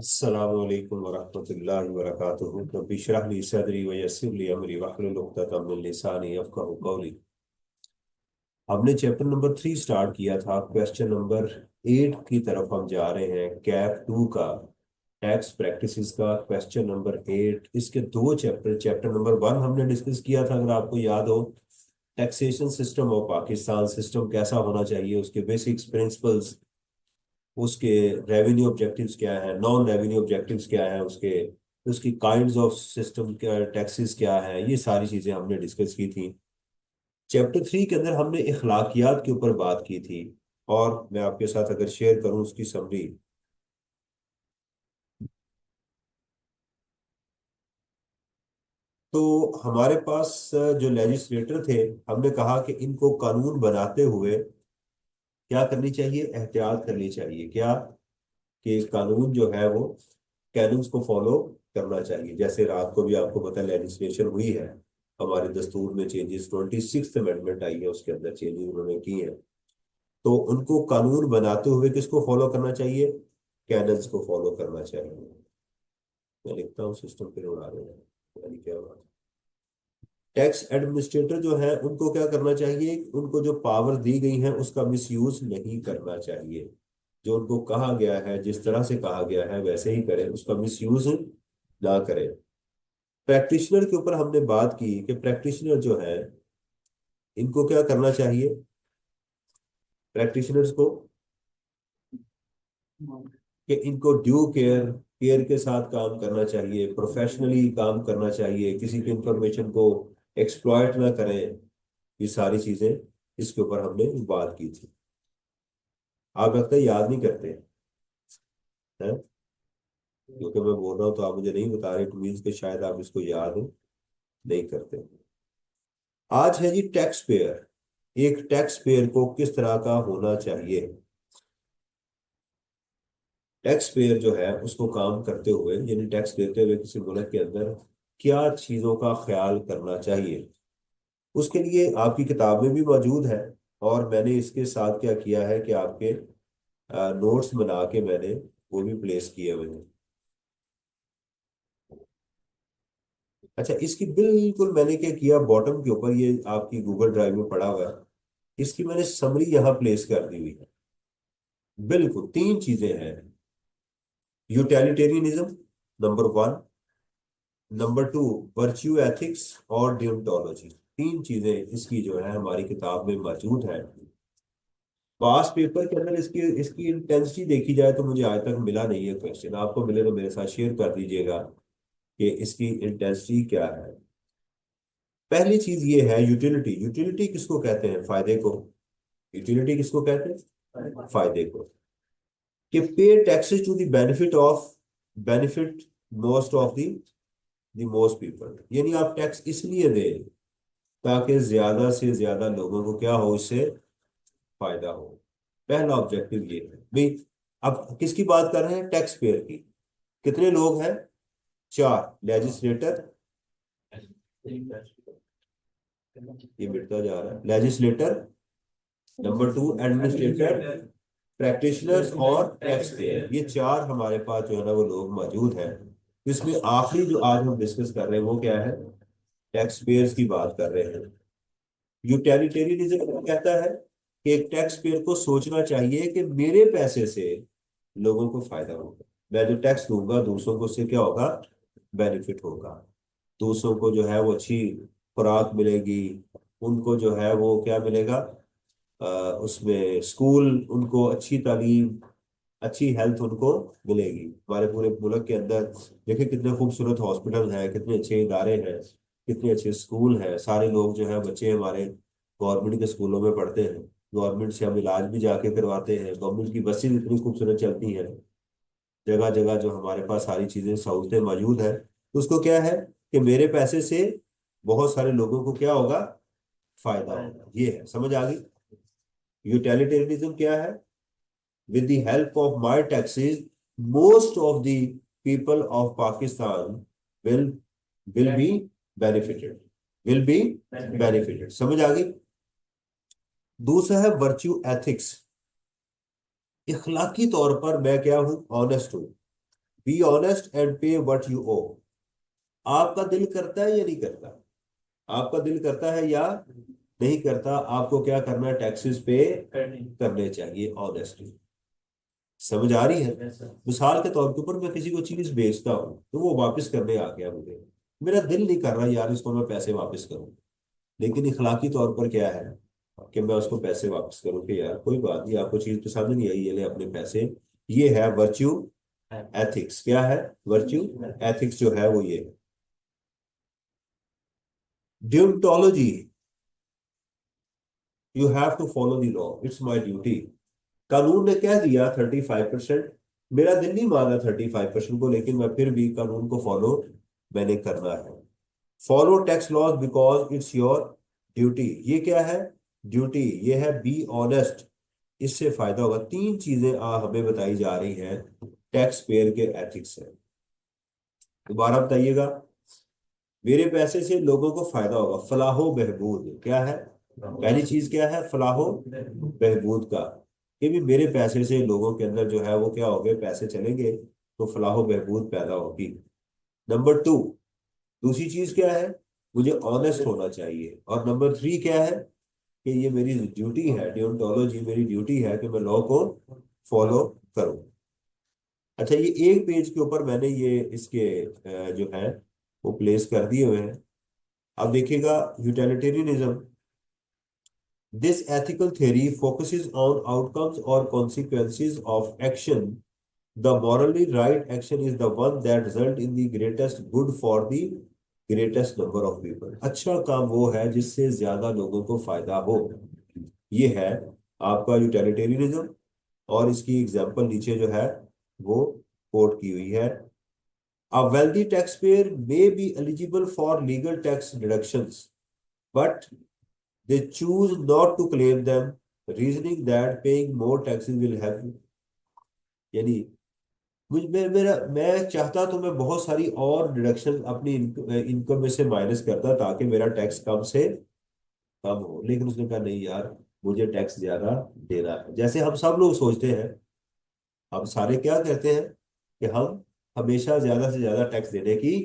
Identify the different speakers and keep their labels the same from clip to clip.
Speaker 1: अस्सलामु अलैकुम वरहमतुल्लाहि वबरकातुहू। रब्बि इश्रह ली सदरी व यस्सिर ली अमरी वहलुल उक़दतम मिन लिसानी यफ़क़हू क़ौली। हमने चैप्टर नंबर 3 स्टार्ट किया था। क्वेश्चन नंबर 8 की तरफ हम जा रहे हैं। कैप 2 का टैक्स प्रैक्टिसेस का क्वेश्चन नंबर 8। इसके दो चैप्टर, चैप्टर नंबर 1 हमने डिस्कस किया था, अगर आपको याद हो। Taxation system of Pakistan, system कैसा होना चाहिए, उसके बेसिक्स प्रिंसिपल्स, उसके रेवेन्यू ऑब्जेक्टिव्स क्या है, नॉन रेवेन्यू ऑब्जेक्टिव्स क्या है, उसके उसकी काइंड्स ऑफ सिस्टम क्या, टैक्सेस क्या है, ये सारी चीजें हमने डिस्कस की थी। चैप्टर 3 के अंदर हमने इखलाकियात के ऊपर बात की थी, और मैं आपके साथ अगर शेयर करूं उसकी समरी। तो हमारे पास जो लेजिस्लेटर थे, हमने कहा कि इनको कानून बनाते हुए क्या करनी चाहिए, एहतियात करनी चाहिए। क्या कि कानून जो है वो कैनून्स को फॉलो करना चाहिए। जैसे रात को भी आपको पता है लेजिस्लेशन हुई है, हमारे दस्तूर में चेंजेस, 26th अमेंडमेंट आई है, उसके अंदर चेंजेस उन्होंने की है। तो उनको कानून बनाते हुए किसको फॉलो करना चाहिए, कैनन्स को फॉलो करना चाहिए। मैं लिखता हूँ, सिस्टम पे उड़ा रहे हैं, यानी क्या बात। टैक्स एडमिनिस्ट्रेटर जो है उनको क्या करना चाहिए, उनको जो पावर दी गई है उसका मिसयूज नहीं करना चाहिए। जो उनको कहा गया है, जिस तरह से कहा गया है वैसे ही करें, उसका मिसयूज ना करें। प्रैक्टिशनर के ऊपर हमने बात की कि प्रैक्टिशनर जो है इनको क्या करना चाहिए, प्रैक्टिशनर्स को, कि इनको ड्यू केयर केयर के साथ काम करना चाहिए, प्रोफेशनली काम करना चाहिए, किसी की इंफॉर्मेशन को एक्सप्लॉयट ना करें। ये सारी चीजें इसके ऊपर हमने बात की थी। आप लगता है याद नहीं करते हैं, क्योंकि मैं बोल रहा हूँ तो आप मुझे नहीं बता रहे, इट मीन्स कि शायद आप इसको याद नहीं करते। आज है जी टैक्स पेयर। एक टैक्स पेयर को किस तरह का होना चाहिए। टैक्स पेयर जो है उसको काम करते हुए, यानी टैक्स देते हुए किसी मुल्क के अंदर क्या चीजों का ख्याल करना चाहिए, उसके लिए आपकी किताब में भी मौजूद है। और मैंने इसके साथ क्या किया है कि आपके नोट्स बना के मैंने वो भी प्लेस किए हुए हैं। अच्छा, इसकी बिल्कुल मैंने क्या किया, बॉटम के ऊपर ये आपकी गूगल ड्राइव में पड़ा हुआ है, इसकी मैंने समरी यहाँ प्लेस कर दी हुई है। बिल्कुल तीन चीजें हैं। Utilitarianism number 1, number 2 virtue ethics, और डियोंटोलॉजी। तीन चीजें इसकी जो है हमारी किताब में मौजूद है। पास पेपर के अंदर इसकी इसकी इंटेंसिटी देखी जाए तो मुझे आज तक मिला नहीं है क्वेश्चन। आपको मिले तो मेरे साथ शेयर कर दीजिएगा कि इसकी इंटेंसिटी क्या है। पहली चीज ये है यूटिलिटी। यूटिलिटी किसको कहते हैं, फायदे को। यूटिलिटी किसको कहते हैं, फायदे को। कि pay taxes to the benefit most of the most people, यानी आप टैक्स इसलिए दें ताकि ज्यादा से ज्यादा लोगों को क्या हो, इससे फायदा हो। पहला ऑब्जेक्टिव ये है भाई। अब किसकी बात कर रहे हैं, टैक्स पेयर की। कितने लोग हैं, चार। लेजिस्लेटर, ये मिटता जा रहा है, लेजिस्लेटर, नंबर 2 एडमिनिस्ट्रेटर, प्रैक्टिशनर्स, और टैक्स पेयर। ये चार हमारे पास जो है ना वो लोग मौजूद हैं। इसमें आखिरी जो आज हम डिस्कस कर रहे हैं वो क्या है, टैक्स पेयर्स की बात कर रहे हैं। यूटिलिटेरियनिज्म कहता है कि एक टैक्स पेयर को सोचना चाहिए कि मेरे पैसे से लोगों को फायदा होगा। मैं जो टैक्स दूंगा दूसरों को, उससे क्या होगा, बेनिफिट होगा। दूसरों को जो है वो अच्छी खुराक मिलेगी, उनको जो है वो क्या मिलेगा, उसमें स्कूल, उनको अच्छी तालीम, अच्छी हेल्थ उनको मिलेगी। हमारे पूरे मुल्क के अंदर देखिए कितने खूबसूरत हॉस्पिटल हैं, कितने अच्छे इदारे हैं, कितने अच्छे स्कूल हैं। सारे लोग जो है, बच्चे हमारे गवर्नमेंट के स्कूलों में पढ़ते हैं। गवर्नमेंट से हम इलाज भी जाके करवाते हैं। गवर्नमेंट की बसें इतनी खूबसूरत चलती हैं। जगह जगह जो हमारे पास सारी चीजें सहूलतें मौजूद है, तो उसको क्या है कि मेरे पैसे से बहुत सारे लोगों को क्या होगा, फायदा होगा। ये है, समझ आ गई। यूटिलिटेरियनिज्म क्या है, with the help of my taxes most of the people of Pakistan will will be benefited, will be benefited। समझ आ गई। दूसरा है वर्च्यू एथिक्स। इखलाकी तौर पर मैं क्या हूं, ऑनेस्ट हूं। बी ऑनेस्ट एंड पे व्हाट यू ओ। आपका दिल करता है या नहीं करता? आपका दिल करता है या नहीं करता? आपको क्या करना है? टैक्सेस पे करने चाहिए ऑनेस्टली। समझ आ रही है? मिसाल के तौर के ऊपर मैं किसी को चीज बेचता हूँ तो वो वापस करने आ गया मुझे, मेरा दिल नहीं कर रहा यार इसको मैं पैसे वापस करूँ, लेकिन इखलाकी तौर पर क्या है कि मैं उसको पैसे वापस करूँ कि यार कोई बात नहीं, आपको चीज पसंद नहीं आई, ये ले अपने पैसे। ये है वर्च्यू एथिक्स। क्या है वर्च्यू एथिक्स? जो है वो ये deontology. You have to follow the law, it's my duty. कानून ने कह दिया 35%, मेरा दिल नहीं माना 35% को, लेकिन मैं फिर भी कानून को फॉलो मैंने करना है। Follow tax laws because it's your duty. ये क्या है? ड्यूटी। ये है बी ऑनेस्ट। इससे फायदा होगा। तीन चीजें हमें बताई जा रही हैं टैक्स पेयर के एथिक्स से। दोबारा बताइएगा। मेरे पैसे से लोगों को फायदा होगा, फलाहो बहबूद। क्या है पहली चीज? क्या है? फलाहो बहबूद का, कि भी मेरे पैसे से लोगों के अंदर जो है वो क्या हो गए, पैसे चलेंगे तो फलाहो बहबूद पैदा होगी। नंबर टू, दूसरी चीज क्या है? मुझे ऑनेस्ट होना चाहिए। और नंबर थ्री क्या है? कि ये मेरी ड्यूटी है, डियोंटोलॉजी मेरी ड्यूटी है कि मैं लॉ को फॉलो करूं। अच्छा, ये एक पेज के ऊपर मैंने ये इसके जो है वो प्लेस कर दिए हुए हैं। अब देखिएगा, utilitarianism. This ethical theory focuses on outcomes or consequences of action. The morally right action is the one that result in the greatest good for the greatest number of people. अच्छा काम वो है जिससे ज्यादा लोगों को फायदा हो। ये है आपका यूटिलिटेरियनिज्म। और इसकी एग्जांपल नीचे जो है वो कोट की हुई है। A wealthy taxpayer may be eligible for legal tax deductions, but they choose not to claim them, reasoning that paying more taxes will help। यानी मैं चाहता तो मैं बहुत सारी और डिडक्शन अपनी इनकम में से माइनस करता ताकि मेरा टैक्स कम से कम हो, लेकिन उसने कहा नहीं यार, मुझे टैक्स ज्यादा देना है। जैसे हम सब लोग सोचते हैं, हम सारे क्या कहते हैं कि हम हमेशा ज्यादा से ज्यादा टैक्स देने की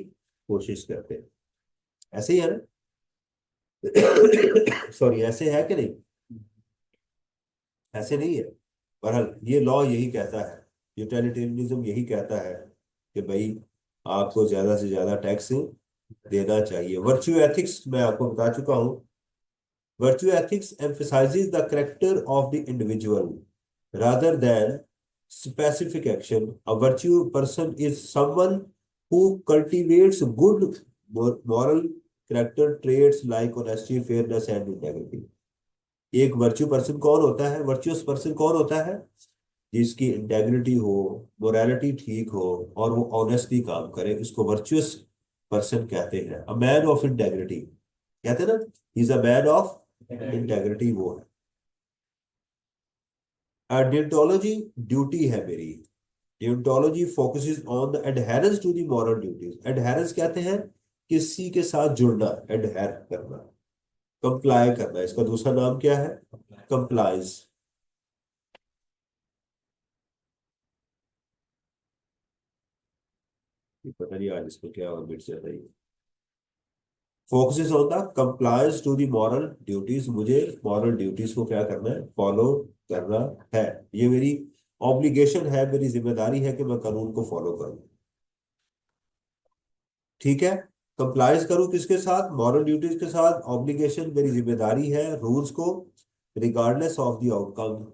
Speaker 1: कोशिश करते हैं। ऐसे ही है ना? सॉरी, ऐसे है कि नहीं? ऐसे नहीं है। बहरहाल ये लॉ यही कहता है, यूटिलिटेरियनिज्म यही कहता है कि भाई आपको ज्यादा से ज्यादा टैक्स देना चाहिए। वर्च्यू एथिक्स मैं आपको बता चुका हूं। Virtue ethics emphasizes the character of the individual rather than specific action. A virtue person is someone who cultivates good moral character traits like honesty, fairness and integrity। एक virtue person कौन होता है? Virtuous person कौन होता है? जिसकी integrity हो, morality ठीक हो और वो ऑनेस्टली काम करे, इसको वर्चुअस पर्सन कहते हैं। अ मैन ऑफ इंटेग्रिटी कहते हैं ना, is a man of integrity वो है। डियोंटोलॉजी ड्यूटी है मेरी। Deontology focuses on the adherence to the moral duties. Adherence कहते हैं किसी के साथ जुड़ना, एडहेर करना, कंप्लाई करना। इसका दूसरा नाम क्या है? कंप्लाइंस। पता नहीं आज इसको क्या और मिट जाता है। Focuses on the compliance to the moral duties. मुझे मॉरल ड्यूटीज को क्या करना है? फॉलो करना है। ये मेरी ऑब्लिगेशन है, मेरी जिम्मेदारी है कि मैं कानून को फॉलो करूं। ठीक है? कंप्लायंस करूं किसके साथ? मॉरल ड्यूटीज के साथ। ऑब्लिगेशन मेरी जिम्मेदारी है रूल्स को, रिगार्डलेस ऑफ द आउटकम।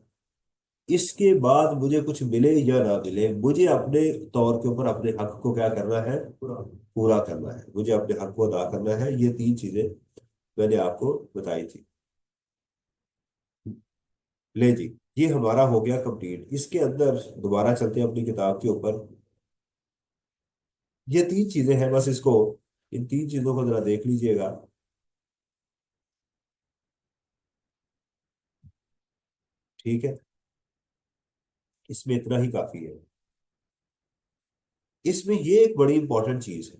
Speaker 1: इसके बाद मुझे कुछ मिले या ना मिले, मुझे अपने तौर के ऊपर अपने हक को क्या करना है? पूरा करना है। मुझे अपने हक को अदा करना है। ये तीन चीजें मैंने आपको बताई थी। ले जी, ये हमारा हो गया कंप्लीट। इसके अंदर दोबारा चलते हैं अपनी किताब के ऊपर। ये तीन चीजें हैं बस, इसको इन तीन चीजों को जरा देख लीजिएगा। ठीक है? इसमें इतना ही काफी है। इसमें ये एक बड़ी इंपॉर्टेंट चीज है,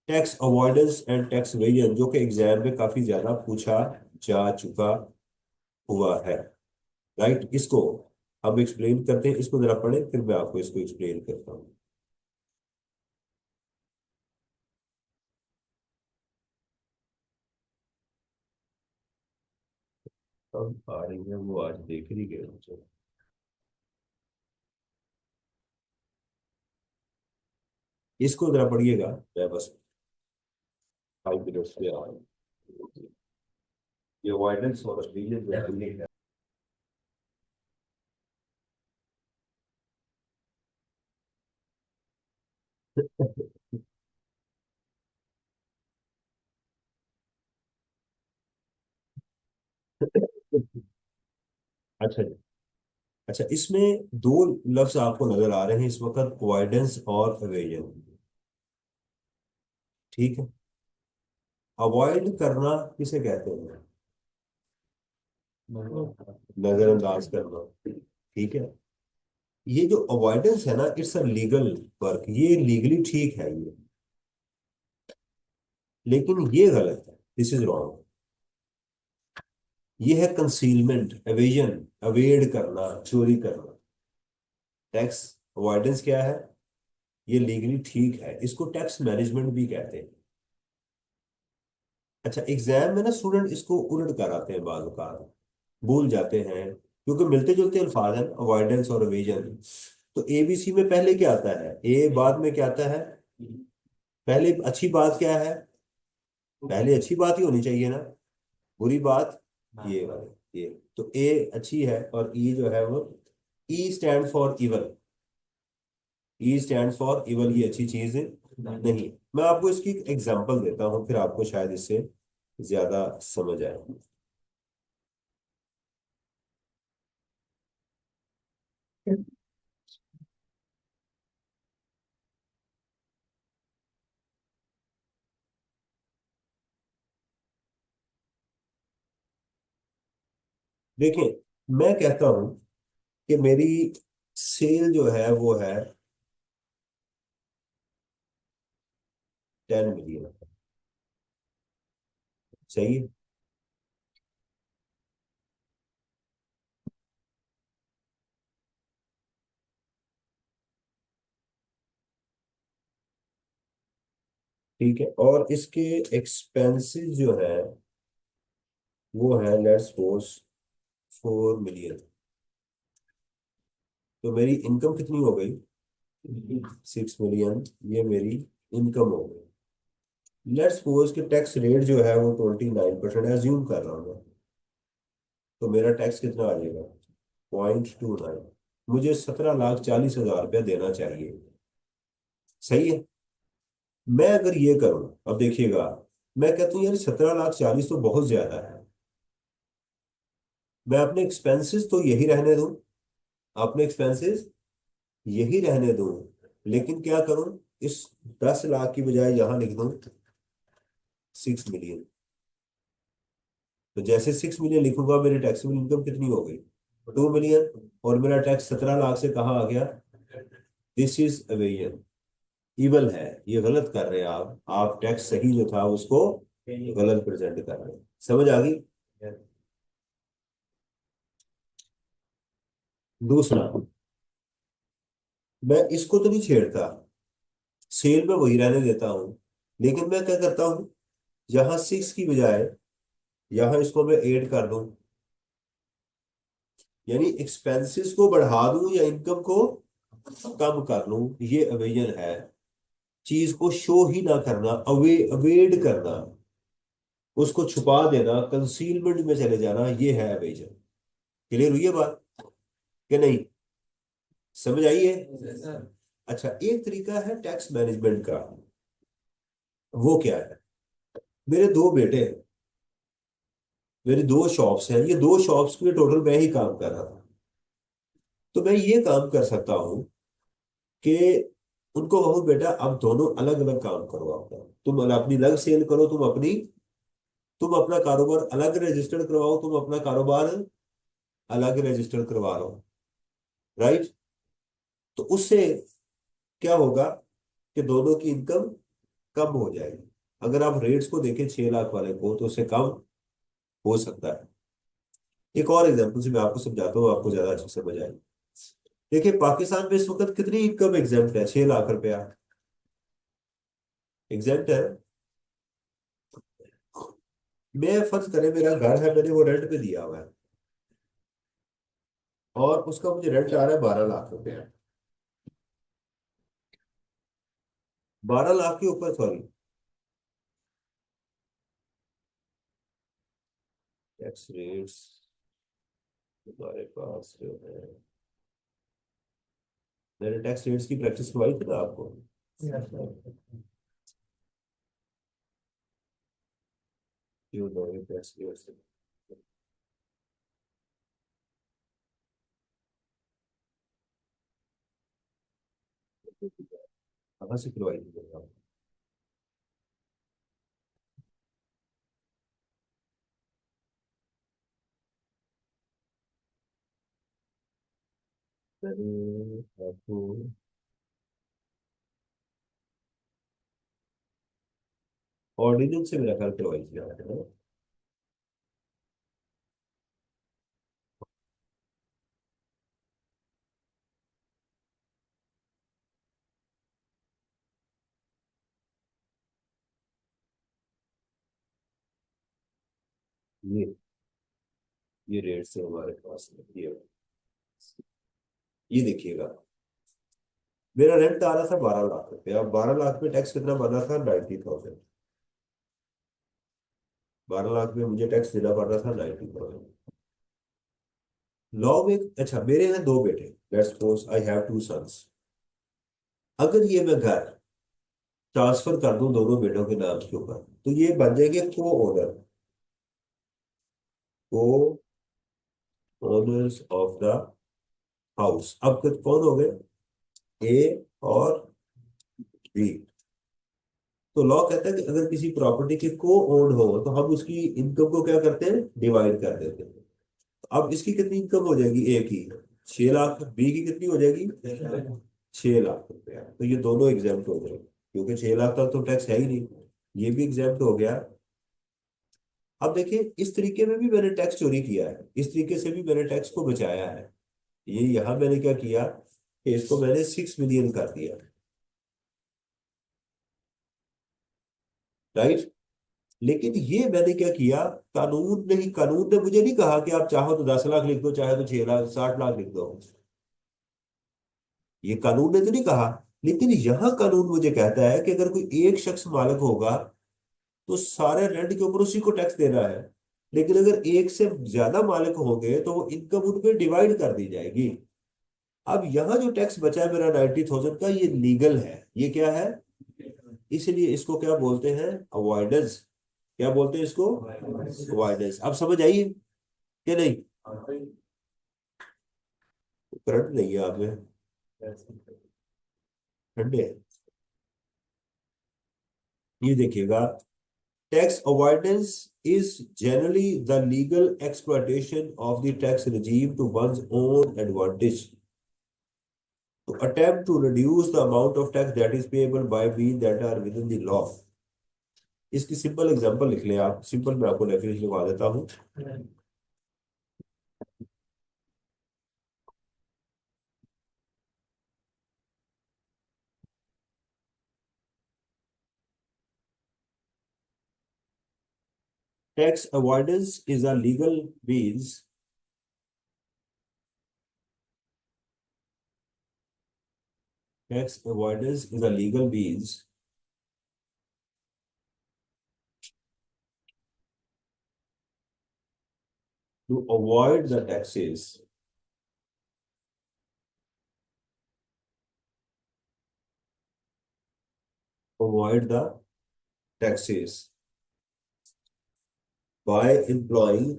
Speaker 1: tax avoidance and tax evasion, जो कि एग्जाम में काफी ज्यादा पूछा जा चुका हुआ है। राइट? इसको हम एक्सप्लेन करते हैं। इसको जरा पढ़े, फिर मैं आपको इसको एक्सप्लेन करता हूँ। अब आ रही है वो, आज देख ही गए मुझे। इसको जरा पढ़िएगा, मैं बस 5 मिनट्स में आ रहा हूँ। ये अवॉइडेंस और रीजन। अच्छा जी। अच्छा, इसमें दो लफ्ज आपको नजर आ रहे हैं इस वक्त, अवॉइडेंस और एवेजन। ठीक है। अवॉइड करना किसे कहते हैं? नजरअंदाज करना। ठीक है। ये जो अवॉइडेंस है ना, इट्स अ लीगल वर्क, ये लीगली ठीक है ये। लेकिन ये गलत है, दिस इज रॉन्ग। ये है कंसीलमेंट, एवेजन, अवेड करना, चोरी करना। टैक्स अवॉइडेंस क्या है? ये लीगली ठीक है, इसको टैक्स मैनेजमेंट भी कहते हैं। अच्छा, एग्जाम में ना स्टूडेंट इसको उलट कर आते हैं, बाज़ औक़ात भूल जाते हैं, क्योंकि मिलते जुलते अल्फाज हैं, अवॉइडेंस और एवेजन। तो एबीसी में पहले क्या आता है? ए बाद में क्या आता है? पहले अच्छी बात क्या है? पहले अच्छी बात ही होनी चाहिए ना। बुरी बात ये वाली, ये तो ए अच्छी है, और ई जो है वो, E stand for evil. E stand for evil, ये अच्छी चीज है नहीं। मैं आपको इसकी एक एग्जांपल देता हूँ, फिर आपको शायद इससे ज्यादा समझ आए। देखिए, मैं कहता हूँ कि मेरी सेल जो है वो है 10 मिलियन। सही है। ठीक है, और इसके एक्सपेंसेस जो है वो है, लेट्स सपोज, 4 मिलियन। तो मेरी इनकम कितनी हो गई? 6 मिलियन। ये मेरी इनकम हो गई। लेट्स सपोज कि टैक्स रेट जो है वो 29% एज्यूम कर रहा हूँ मैं। तो मेरा टैक्स कितना आ जाएगा? 0.29। मुझे 17,40,000 रुपया देना चाहिए। सही है। मैं अगर ये करूं, अब देखिएगा, मैं कहता हूँ यार 17,40,000 तो बहुत ज्यादा है। मैं अपने एक्सपेंसेस तो यही रहने दूं, अपने एक्सपेंसेस यही रहने दूं, लेकिन क्या करूं? इस 10 लाख की बजाय यहां लिख दूं 6 मिलियन। तो जैसे 6 मिलियन लिखूंगा, मेरी टैक्सेबल इनकम कितनी हो गई? 2 मिलियन। और मेरा टैक्स 17 लाख से कहाँ आ गया? दिस इज अवेयन, इवल है। ये गलत कर रहे हैं आप टैक्स सही जो था उसको गलत प्रेजेंट कर रहे हैं। समझ आ गई? दूसरा, मैं इसको तो नहीं छेड़ता, सेल में वही रहने देता हूँ, लेकिन मैं क्या करता हूँ, यहाँ 6 की बजाय यहाँ इसको मैं 8 कर दूं। यानी एक्सपेंसेस को बढ़ा दूं या इनकम को कम कर लूं, ये अवेजन है। चीज को शो ही ना करना, अवेड करना, उसको छुपा देना, कंसीलमेंट में चले जाना, ये है अवेजन। क्लियर हुई है बात कि नहीं? समझ आई है? अच्छा, एक तरीका है टैक्स मैनेजमेंट का। वो क्या है? मेरे दो बेटे हैं, मेरी दो शॉप्स हैं, ये दो शॉप्स में टोटल मैं ही काम कर रहा था। तो मैं ये काम कर सकता हूँ कि उनको कहूँ, बेटा अब दोनों अलग अलग काम करो, अपना तुम अपनी अलग सेल करो, तुम अपना कारोबार अलग रजिस्टर्ड करवाओ, तुम अपना कारोबार अलग रजिस्टर्ड करवा लो। राइट। तो उससे क्या होगा कि दोनों की इनकम कम हो जाएगी। अगर आप रेट्स को देखें 6 लाख वाले को, तो उससे कम हो सकता है। एक और एग्जांपल से मैं आपको समझाता हूँ, आपको ज्यादा अच्छी समझ आएगी। देखिए, पाकिस्तान में इस वक्त कितनी इनकम एग्जेम्प्ट है? 6 लाख रुपया एग्जेम्प्ट है। मैं फर्ज करें मेरा घर है, मैंने वो रेंट पे दिया हुआ है। और उसका मुझे रेंट आ रहा है 12 लाख रुपया। 12 लाख के ऊपर, सॉरी, टैक्स रेट्स हमारे पास जो है, मैंने टैक्स रेट्स की प्रैक्टिस करवाई थी ना आपको। क्यों दोगे टैक्स रेट्स? कहाँ से करवाई थी मैंने आपको? मैंने आपको ऑर्डिनेंस से मेरा ख्याल करवाई थी आपने। ये रेट्स है हमारे पास में, ये देखिएगा। मेरा रेंट आ रहा था 12 लाख रुपया। अब 12 लाख में टैक्स कितना बना था? 90,000। 12 लाख में मुझे टैक्स देना पड़ रहा था 90,000। लॉ में, अच्छा मेरे हैं दो बेटे, let's suppose I have two sons. अगर ये मैं घर ट्रांसफर कर दूं दोनों बेटों के नाम के ऊपर, तो ये बन जाएंगे को ओनर, को ओनर्स ऑफ द हाउस। अब कौन हो गए? ए और बी। तो लॉ कहता है कि अगर किसी प्रॉपर्टी के को ओन हो तो हम उसकी इनकम को क्या करते हैं? डिवाइड कर देते हैं। अब इसकी कितनी इनकम हो जाएगी? ए की 6 लाख, बी की कितनी हो जाएगी? 6 लाख रुपया। तो ये दोनों एग्जाम्प्ट हो गए, क्योंकि 6 लाख तक तो टैक्स है ही नहीं। ये भी एग्जाम्प्ट हो गया। अब देखिए, इस तरीके में भी मैंने टैक्स चोरी किया है, इस तरीके से भी मैंने टैक्स को बचाया है। ये यहां मैंने क्या किया कि इसको मैंने 6 मिलियन कर दिया, राइट। लेकिन ये मैंने क्या किया, कानून ने मुझे नहीं कहा कि आप चाहो तो 10 लाख लिख दो, चाहे तो 6 लाख 60 लाख लिख दो। ये कानून ने तो नहीं कहा। लेकिन यहाँ कानून मुझे कहता है कि अगर कोई एक शख्स मालिक होगा तो सारे रेंट के ऊपर उसी को टैक्स देना है। लेकिन अगर एक से ज्यादा मालिक होंगे तो वो इनकम उनपे डिवाइड कर दी जाएगी। अब यहाँ जो टैक्स बचा है मेरा 90,000 का, ये लीगल है। ये क्या है? इसलिए इसको क्या बोलते हैं? अवॉइडेंस। क्या बोलते हैं इसको? अवॉइडेंस। अब समझ आई कि नहीं? करंट नहीं है आप में, ठंडे है। ये देखिएगा, tax avoidance is generally the legal exploitation of the tax regime to one's own advantage, to attempt to reduce the amount of tax that is payable by means that are within the law। इसकी simple example लिख लें आप, simple मैं आपको definition लिखवा देता हूँ। Tax avoidance is a legal means, tax avoidance is a legal means to avoid the taxes, avoid the taxes by employing,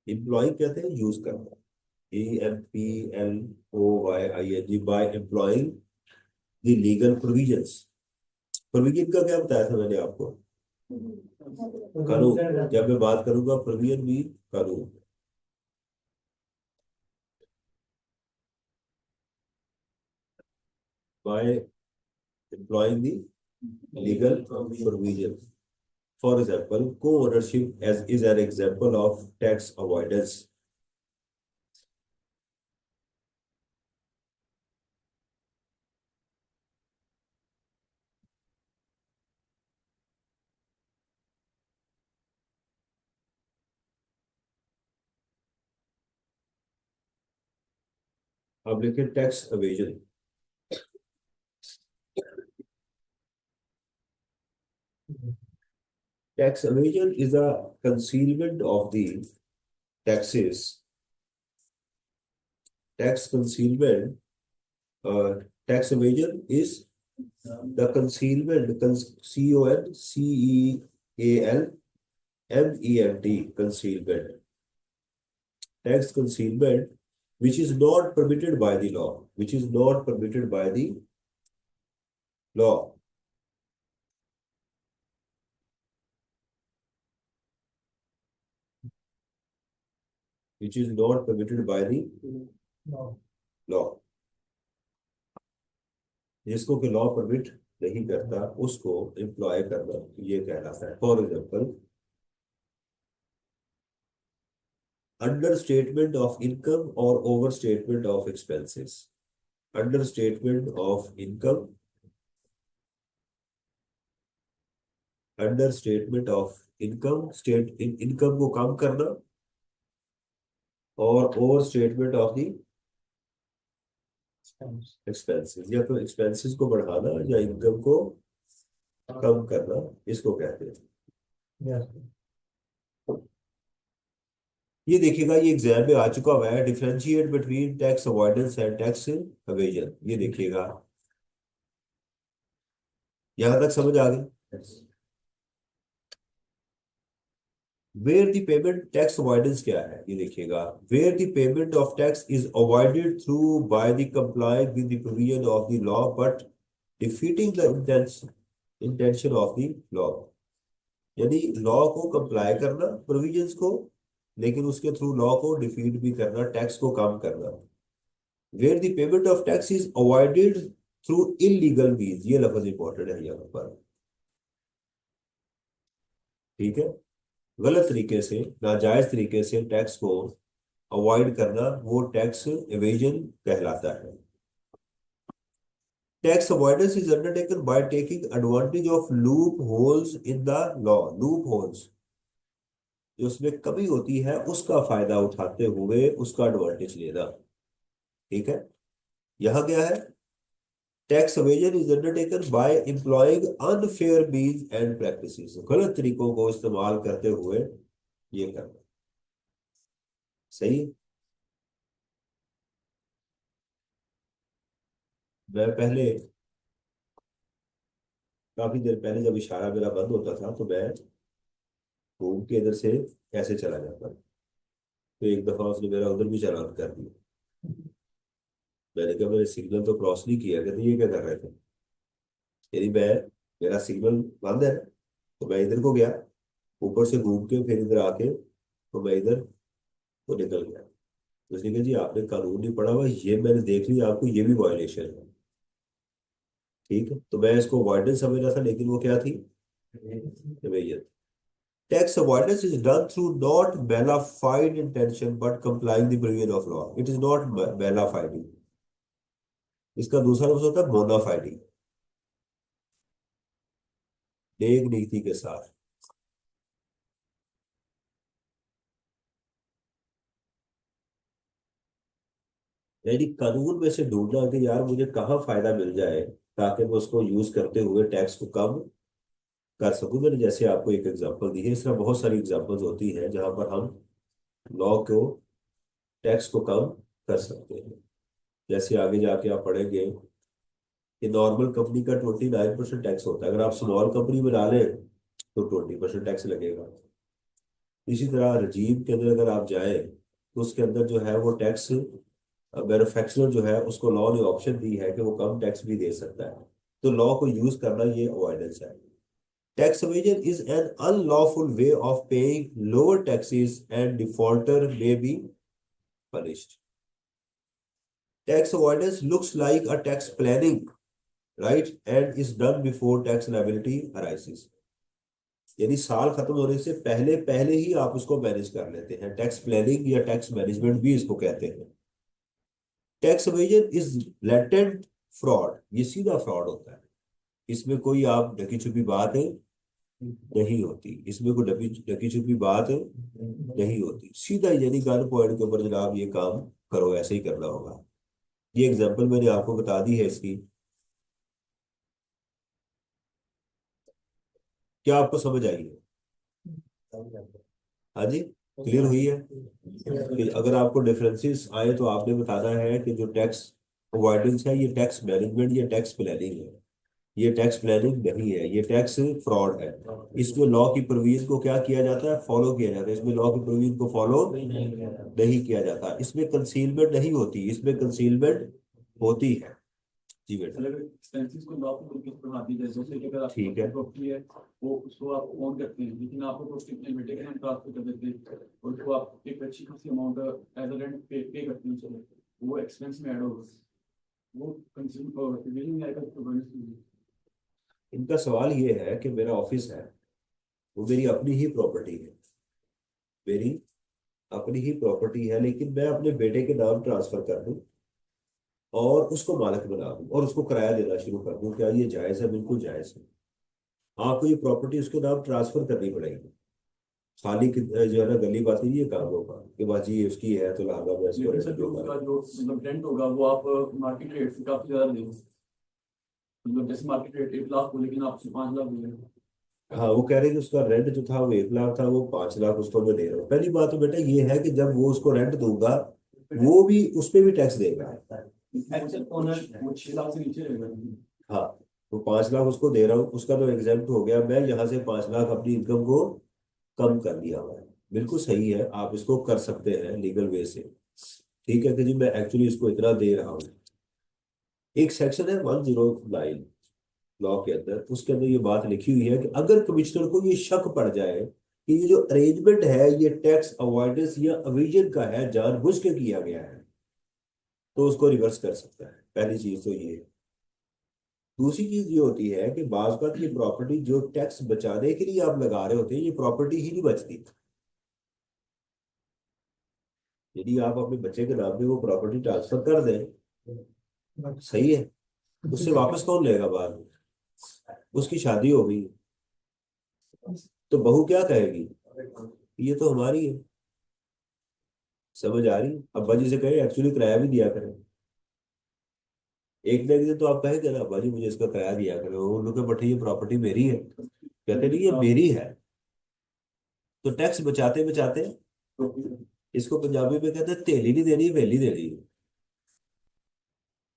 Speaker 1: employing कहते हैं यूज करना, EMPLOYING, by employing the legal provisions. Provision का क्या बताया था मैंने आपको? कानून। जब मैं बात करूंगा प्रोविजन भी कानून, by employing the legal provision. For example, co-ownership as is an example of tax avoidance। अब लिखे tax evasion. Tax evasion is a concealment of the taxes. Tax concealment, tax evasion is the concealment, CONCEALMENT, concealment, tax concealment, which is not permitted by the law, which is not permitted by the law, which is not permitted by the law, जिसको कि law permit नहीं करता उसको employ करना ये कहलाता है। For example, understatement of income और overstatement of expenses. Understatement of income, understatement of income, income को कम करना, और overstatement of the expenses, या तो एक्सपेंसेस को बढ़ाना या इनकम को कम करना, इसको कहते हैं। ये देखिएगा, ये एग्जाम में आ चुका हुआ है, differentiate between tax avoidance and tax evasion. ये देखिएगा, यहां तक समझ आ गई? Where the payment tax avoidance क्या है, ये देखिएगा, where the payment of tax is avoided through by the complying with the provision of the law but defeating the intention of the law. यानी लॉ को कंप्लाई करना, provisions को, लेकिन उसके थ्रू लॉ को डिफीट भी करना, टैक्स को कम करना। Where the payment of tax is avoided through illegal means, ये लफ्ज इंपॉर्टेंट है यहाँ पर, ठीक है। गलत तरीके से, नाजायज तरीके से टैक्स को अवॉइड करना, वो टैक्स एवेजन कहलाता है। Tax avoidance is undertaken by taking advantage of loop holes in the law. Loop holes, जो उसमें कमी होती है उसका फायदा उठाते हुए उसका एडवांटेज लेना, ठीक है। यहां क्या है, tax evasion is undertaken by employing unfair means and practices. गलत तरीकों को इस्तेमाल करते हुए ये करना, सही है। मैं पहले, काफी देर पहले जब इशारा मेरा बंद होता था तो मैं घूम के इधर से ऐसे चला जाता, तो एक दफा उसने मेरा उधर भी चालान कर दिया। मैंने कहा मैंने सिग्नल तो क्रॉस नहीं किया, कहते ये क्या कर रहे थे। यानी मैं, मेरा सिग्नल बंद है, तो मैं इधर को गया, ऊपर से घूम के फिर इधर आके तो मैं इधर को निकल गया। तो उसने कहा जी आपने कानून नहीं पढ़ा हुआ, ये मैंने देख लिया आपको ये भी वायलेशन है, ठीक है। तो मैं इसको अवॉइडेंस समझ रहा था, लेकिन वो क्या थी, evasion. Tax avoidance is done through not bona fide intention but complying the provision of law. It is not bona fide. इसका दूसरा लफ्ज होता है bona fide, नेक नीति के साथ। यानी कानून में से ढूंढना कि यार मुझे कहाँ फायदा मिल जाए ताकि मैं उसको यूज करते हुए टैक्स को कम कर सकूं। मैंने जैसे आपको एक एग्जांपल दी है, इस तरह बहुत सारी एग्जांपल्स होती हैं जहां पर हम लॉ को, टैक्स को कम कर सकते हैं। जैसे आगे जाके आप पढ़ेंगे कि नॉर्मल कंपनी का 29% टैक्स होता है, अगर आप स्मॉल कंपनी बना लें तो 20% टैक्स लगेगा। इसी तरह रजीम के अंदर अगर आप जाएं तो उसके अंदर जो है वो टैक्स, मैन्युफैक्चरर जो है उसको लॉ ने ऑप्शन दी है कि वो कम टैक्स भी दे सकता है। तो लॉ को यूज करना ये अवॉइडेंस है। Tax evasion is an unlawful way of paying lower taxes and defaulter may be punished. Tax avoidance looks like a tax planning, right, and is done before tax liability arises. यानी साल खत्म होने से पहले पहले ही आप उसको मैनेज कर लेते हैं। टैक्स प्लानिंग या टैक्स मैनेजमेंट भी इसको कहते हैं। Tax evasion is latent fraud, ये सीधा फ्रॉड होता है, इसमें कोई आप ढकी छुपी बात है नहीं होती, इसमें कोई ढकी ढकी छुपी बात नहीं होती, सीधा यानी गन पॉइंट के ऊपर जनाब ये काम करो, ऐसे ही करना होगा। ये एग्जांपल मैंने आपको बता दी है इसकी। क्या आपको समझ आई है? हाँ जी, क्लियर हुई है कि अगर आपको डिफरेंसेस आए तो आपने बताना है कि जो टैक्स अवॉइडेंस है ये टैक्स मैनेजमेंट या टैक्स प्लानिंग है। ये टैक्स प्लानिंग नहीं है, ये टैक्स फ्रॉड है। इसमें लॉ की प्रोविजन को क्या किया जाता है, फॉलो किया जाता है। इसमें लॉ की प्रोविजन को फॉलो नहीं किया जाता। इसमें कंसीलमेंट नहीं होती, इसमें कंसीलमेंट होती है। जी बेटा।
Speaker 2: अलग एक्सपेंसेस को लॉक करके बढ़ाती है, जैसे कि अगर
Speaker 1: ठीक है।
Speaker 2: आपकी प्रॉपर्टी है वो उसको आप ओन करते हैं, लेकिन आपको प्रॉपर्टी अपने बेटे के नाम ट्रांसफर कर देते हैं और उसको आप एक अच्छी खासी अमाउंट एज अ रेंट पे करते हैं, चलो वो एक्सपेंस में ऐड होगा, वो कंज्यूम और बिलिंग आएगा तो bonus।
Speaker 1: इनका सवाल ये है कि मेरा ऑफिस है, वो मेरी अपनी ही प्रॉपर्टी है, मेरी अपनी ही प्रॉपर्टी है, लेकिन मैं अपने बेटे के नाम ट्रांसफर कर दूं और उसको मालिक बना दूं और उसको किराया देना शुरू कर दूं, क्या ये जायज है? बिल्कुल जायज है। आपको ये प्रॉपर्टी उसके नाम ट्रांसफर करनी पड़ेगी। खाली जो है ना गली बात नहीं, ये काम होगा कि बाजी ये उसकी है तो लागा मैं इसको
Speaker 2: लेकिन
Speaker 1: रेंट
Speaker 2: सर जो
Speaker 1: दूंगा।
Speaker 2: उसका जो मतलब रेंट होगा वो आप मार्केट रेट से काफी ज्यादा देंगे, मतलब जैसे मार्केट रेट 1 लाख हो लेकिन आप उसे 5 लाख देंगे।
Speaker 1: हाँ, वो कह रहे हैं कि उसका रेंट जो था वो 1 लाख था, वो 5 लाख उसको मैं दे रहा हूँ। पहली बात तो बेटा ये है कि जब वो उसको रेंट दूंगा वो भी उस पे भी टैक्स देगा।
Speaker 2: एक्चुअल ओनर वो 6 लाख से नीचे रहेगा।
Speaker 1: हाँ, तो 5 लाख उसको दे रहा हूँ, उसका तो एग्जेम्प्ट हो गया। मैं यहाँ से 5 लाख अपनी इनकम को कम कर दिया हुआ है। बिल्कुल सही है, आप इसको कर सकते हैं लीगल वे से। ठीक है कि जी मैं एक्चुअली इसको इतना दे रहा हूँ। एक सेक्शन है 109 लॉ के अंदर, उसके अंदर ये बात लिखी हुई है कि अगर कमिश्नर को ये शक पड़ जाए कि ये जो अरेंजमेंट है ये टैक्स अवॉइडेंस या अविजन का है, जानबूझ के किया गया है, तो उसको रिवर्स कर सकता है। पहली चीज तो ये है। दूसरी चीज ये होती है कि बाज बात ये प्रॉपर्टी जो टैक्स बचाने के लिए आप लगा रहे होते हैं, ये प्रॉपर्टी ही नहीं बचती। यदि आप अपने बच्चे के नाम पे वो प्रॉपर्टी ट्रांसफर कर दें, सही है, उससे वापस कौन लेगा बाद में? उसकी शादी हो गई तो बहू क्या कहेगी, ये तो हमारी है। समझ आ रही? अब्बा जी से कहे एक्चुअली किराया भी दिया करें। एक ना एक दिन तो आप कहेंगे ना, अब्बा जी मुझे इसका किराया दिया करें। वो लोग बटे ये प्रॉपर्टी मेरी है, कहते नहीं ये मेरी है। तो टैक्स बचाते बचाते, इसको पंजाबी में कहते हैं तेली नहीं देनी वेली देनी।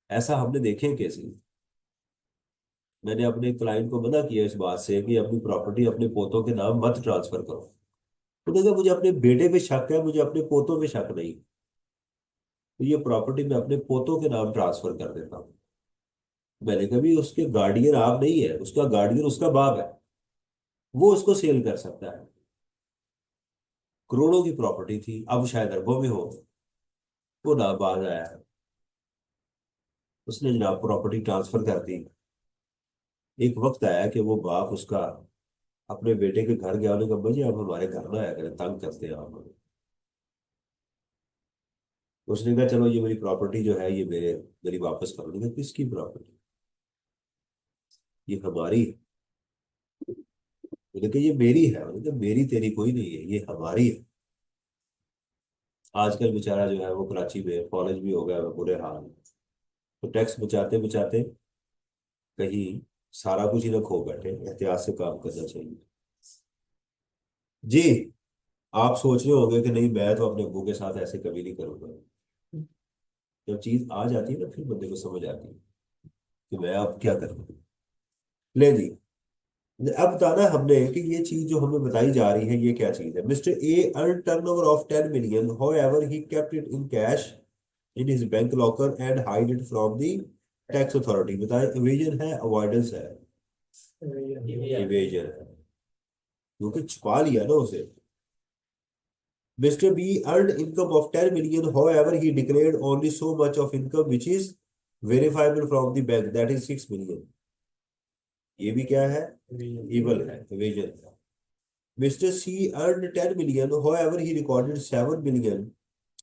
Speaker 1: ऐसा हमने देखे हैं केसेस। मैंने अपने क्लाइंट को मना किया इस बात से कि अपनी प्रॉपर्टी अपने पोतों के नाम मत ट्रांसफर करो। उन्होंने कहा मुझे अपने बेटे पे शक है, मुझे अपने पोतों पे शक नहीं, तो ये प्रॉपर्टी मैं अपने पोतों के नाम ट्रांसफर कर देता हूँ। मैंने कहा भी उसके गार्डियन आप नहीं है, उसका गार्डियन उसका बाप है, वो उसको सेल कर सकता है। करोड़ों की प्रॉपर्टी थी, अब शायद अरबों में हो। वो ना बाज आया, उसने जनाब प्रॉपर्टी ट्रांसफर कर दी। एक वक्त आया कि वो बाप उसका अपने बेटे के घर गया, उन्होंने कहा जी आप हमारे घर ना आया करें, तंग करते हैं आप हमें। उसने कहा चलो ये मेरी प्रॉपर्टी जो है ये मेरी वापस कर दूंगा। किसकी प्रॉपर्टी? ये हमारी है। मैंने कहा ये मेरी है। मैंने कहा मेरी तेरी कोई नहीं है, ये हमारी है। आजकल बेचारा जो है वो कराची में कॉलेज भी हो गया, बुरे हाल। तो टैक्स बचाते बचाते कहीं सारा कुछ ही ना खो बैठे। एहतियात से काम करना चाहिए। जी, आप सोच रहे होंगे कि नहीं मैं तो अपने अब्बू के साथ ऐसे कभी नहीं करूंगा। जब चीज आ जाती है ना फिर बंदे को समझ आती है कि मैं अब क्या करूँ। ले जी, अब बताना है हमने कि ये चीज जो हमें बताई जा रही है ये क्या चीज है। Mister A earn turnover of 10 million, however he kept it in cash in his bank locker and hide it from the tax authority. बताए इवेजन है अवॉइडेंस है? इवेजन है, क्योंकि छुपा लिया ना उसे। Mr. B earned income of 10 million, however, he declared only so much of income which is verifiable from the bank, that is 6 million. ये भी क्या है? इवल है, evasion है। Mr. C earned 10 million, however, he recorded 7 million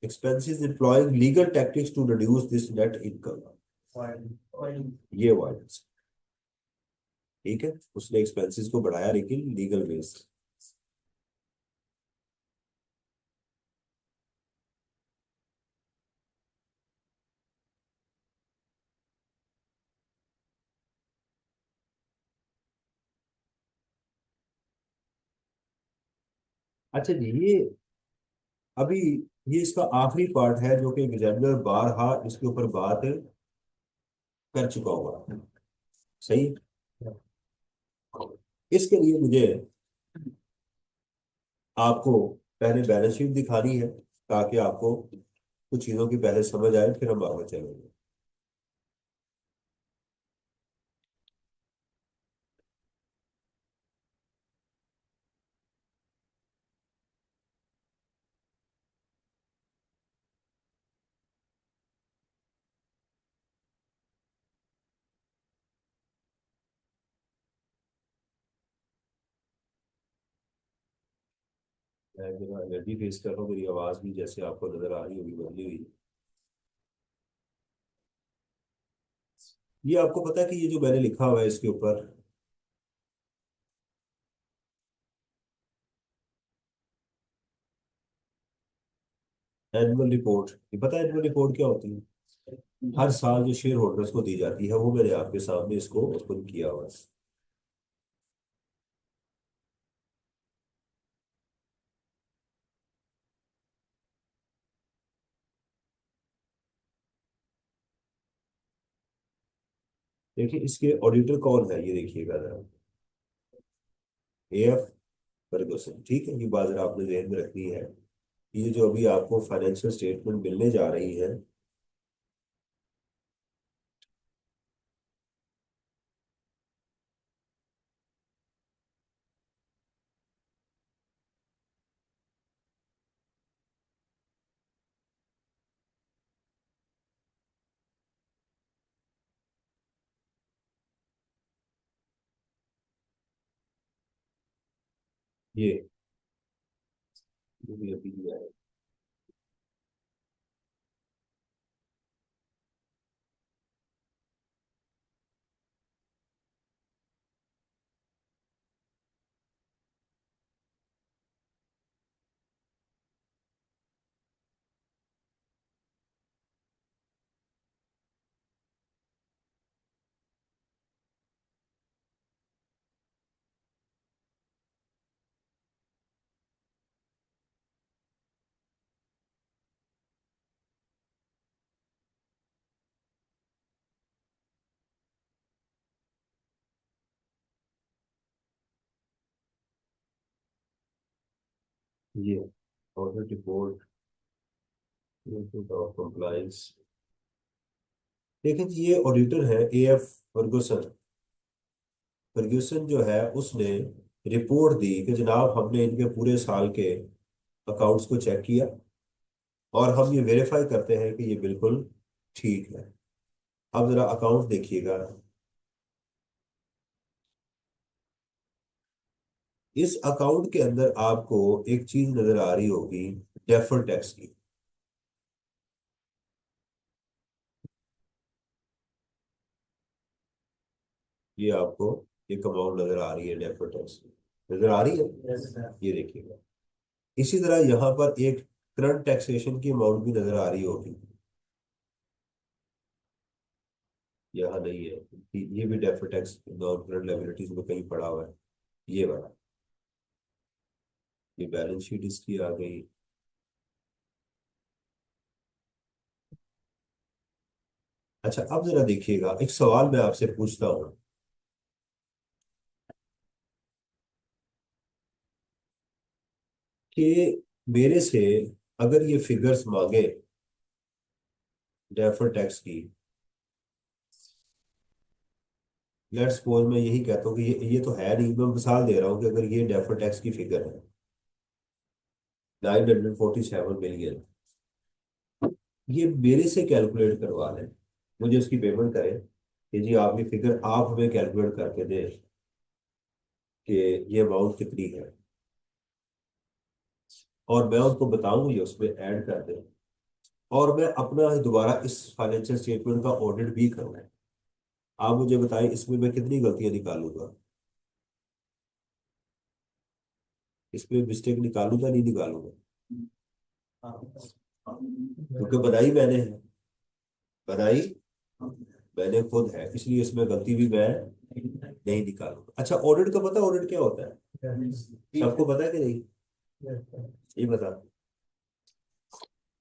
Speaker 1: expenses employing legal tactics to reduce this net income. ये widens, ठीक है, उसने एक्सपेंसेस को बढ़ाया लेकिन लीगल वे से। अच्छा जी, ये अभी ये इसका आखिरी पार्ट है जो कि एग्जामिनर बारहा इसके ऊपर बात कर चुका हुआ। सही। इसके लिए मुझे आपको पहले बैलेंस शीट दिखानी है, ताकि आपको कुछ चीजों की पहले समझ आए, फिर हम आगे चलेंगे। मैं जरा एनर्जी फेस कर रहा हूँ, मेरी आवाज भी जैसे आपको नजर आ रही होगी बदली हुई। ये आपको पता है कि ये जो मैंने लिखा हुआ है इसके ऊपर, एनुअल रिपोर्ट, ये पता है एनुअल रिपोर्ट क्या होती है? हर साल जो शेयर होल्डर्स को दी जाती है, वो मैंने आपके सामने इसको ओपन किया हुआ है। देखिए इसके ऑडिटर कौन है, ये देखिएगा जरा। एएफ फर्गुसन, ठीक है, ये बात जरा आपने ध्यान में रखनी है। ये जो अभी आपको फाइनेंशियल स्टेटमेंट मिलने जा रही है, ये भी अभी दिया है। ये ऑडिट रिपोर्ट ऑफ कंप्लायंस। देखिए जी, ये ऑडिटर है एएफ फर्गुसन। फर्ग्यूसन जो है उसने रिपोर्ट दी कि जनाब हमने इनके पूरे साल के अकाउंट्स को चेक किया, और हम ये वेरीफाई करते हैं कि ये बिल्कुल ठीक है। अब जरा अकाउंट देखिएगा। इस अकाउंट के अंदर आपको एक चीज नजर आ रही होगी, डेफर्ड टैक्स की। ये आपको एक अमाउंट नजर आ रही है डेफर्ड टैक्स की, नजर आ रही है? ये देखिएगा। इसी तरह यहाँ पर एक करंट टैक्सेशन की अमाउंट भी नजर आ रही होगी, यहाँ नहीं है। ये भी deferred tax non current liabilities में कहीं पड़ा हुआ है, ये वाला। ये बैलेंस शीट इसकी आ गई। अच्छा, अब जरा देखिएगा, एक सवाल मैं आपसे पूछता हूँ कि मेरे से अगर ये फिगर्स मांगे डेफर्ड टैक्स की, लेट्स सपोज मैं यही कहता हूँ कि ये तो है नहीं, मैं मिसाल दे रहा हूँ कि अगर ये डेफर्ड टैक्स की फिगर है 947 मिलियन, ये मेरे से कैलकुलेट करवा लें, मुझे उसकी पेमेंट करें कि जी आप ये फिगर आप हमें कैलकुलेट करके दें कि ये अमाउंट कितनी है, और मैं उनको बताऊं ये उसमें ऐड कर दें, और मैं अपना दोबारा इस फाइनेंशियल स्टेटमेंट का ऑडिट भी करना है। आप मुझे बताएं इसमें मैं कितनी गलतियां निकालूंगा, इसमें मिस्टेक निकालूंगा नहीं निकालूंगा? क्योंकि बनाई मैंने है, बनाई मैंने खुद है, इसलिए इसमें गलती भी मैं नहीं निकालूंगा। अच्छा, ऑडिट का पता, ऑडिट क्या होता है? सबको पता है कि नहीं? ये बता,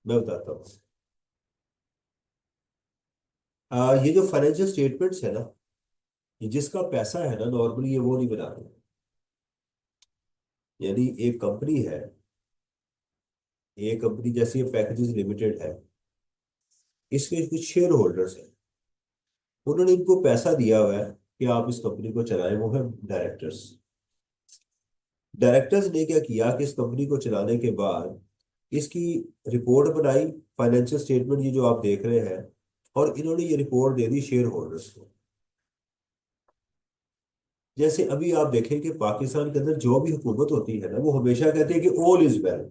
Speaker 1: मैं बताता हूँ। ये जो फाइनेंशियल स्टेटमेंट्स है ना, ये जिसका पैसा है ना, नॉर्मली ये वो नहीं बनाते। यानी एक कंपनी है, एक कंपनी जैसे ये पैकेजेस लिमिटेड है, इसके कुछ शेयर होल्डर्स हैं, उन्होंने इनको पैसा दिया हुआ है कि आप इस कंपनी को चलाएं, वो है डायरेक्टर्स। डायरेक्टर्स ने क्या किया कि इस कंपनी को चलाने के बाद इसकी रिपोर्ट बनाई, फाइनेंशियल स्टेटमेंट ये जो आप देख रहे हैं, और इन्होंने ये रिपोर्ट दे दी शेयर होल्डर्स को। जैसे अभी आप देखें कि पाकिस्तान के अंदर जो भी हुकूमत होती है ना, वो हमेशा कहते हैं कि ऑल इज वेल,